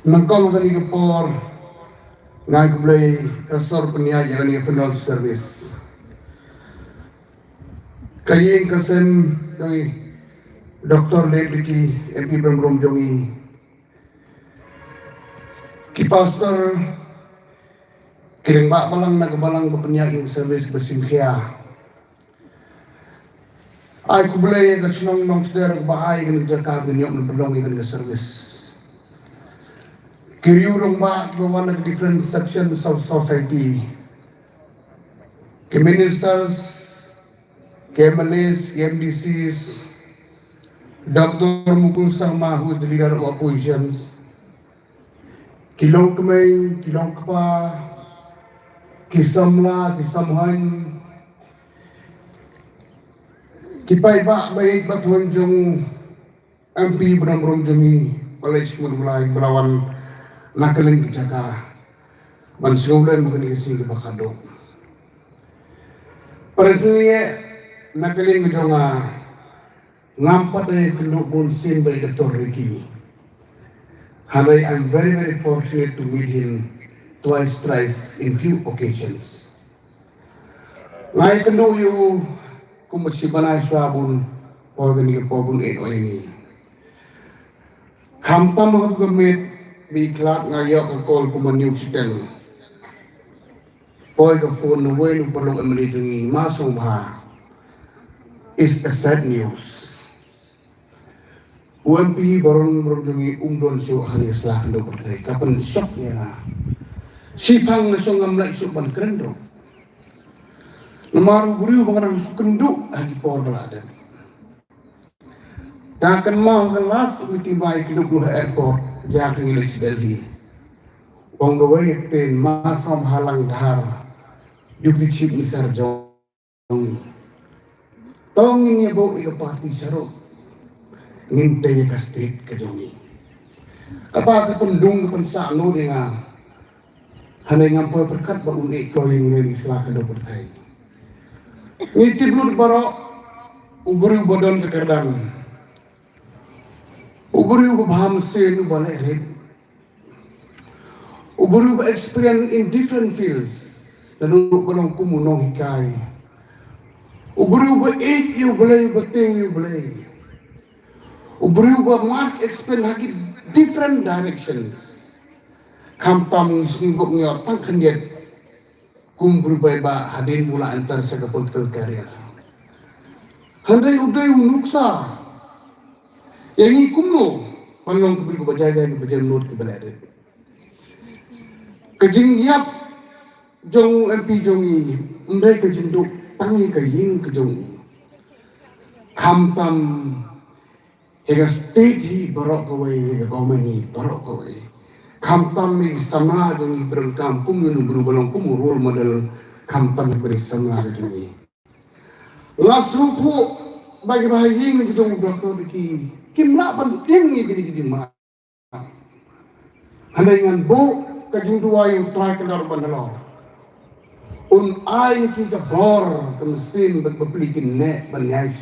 Nangkong tadi kepor ngai kublai kasor peniaga yang ni funeral service. Kayeng kasen dari Dr. Lebiki MP Bram Jongi ki pastor kiring bak balang na kabalang peniaga service bersimkhia. Ay kublai kasinong nong seder bahay kan jaka dunyok na pedong ikan service. Kiriurong ba one of different sections of society. Ministers, MLAs, MDCs, Dr. Mukul Sharma, who is the leader of oppositions, Kilong Kemay, Kilong Kapa, Kisamla, Kisamhan, Kipay ba baik batuan jong MP Bram Jongi, College Mulai Belawan nakaling kijaka mansulan mo kasi bakado presently nakaling ko nga ngampat ay kinubon sin by Dr. Ricky Hanay. I'm very fortunate to meet him twice, thrice in few occasions. Ngay kanu yung kumasibanay sabon o ganyan po kung ito ini kamta mga gamit bigla ngayon ang call ko man news ten. Poi ka phone no way no perlu emerito ni masong ha is a sad news. UMP baron jongi umdon siyo hari selah do pertai. Kapan shock niya. Sipang na siyang ngamla iso ban kerendro. Namaru guriu bangaran sukenduk lagi por ada. Takkan mau kelas mitibay kiduk airport. Jangan English Delhi. Wong gawai ten masam halang dhar. Yukti chip nisar jong. Tong ini bo ilo party saro. Ngintay ka street ka jongi. Kapag pendung pensa no dengan hanay ngampay perkat ba uni ko yung isla ka do pertai. Ngiti blud baro uburi bodon kekerdan. Uburi baham sen ubale red. Uburi experience in different fields. Lalu kalau kumunong hikay. Uburi eight you belay bating you belay. Uburi mark experience haki different directions. Kamtam singgok ngiyot pangkanyet. Kumburu ba hadin mula antar sa political career. Handay uday unuksa. Yang ini kumno, panlong kubri ko bajaja ni bajan note ke balade. Kajing yap jong MP jongi, undai kajing duk tangi kajing kajong. Kamtam hega state hi barok kawai hega government hi barok kawai. Kamtam mi sama jongi berengkam kum yunu berubalong kum role model kamtam beri sama jongi. Langsung po bagi bahaying kajong doktor diki. Kimla penting ni gini mah. Hanya dengan bo kajing dua yang try kendar bandalo. Un ay kita bor ke mesin berbelikin nek banyai.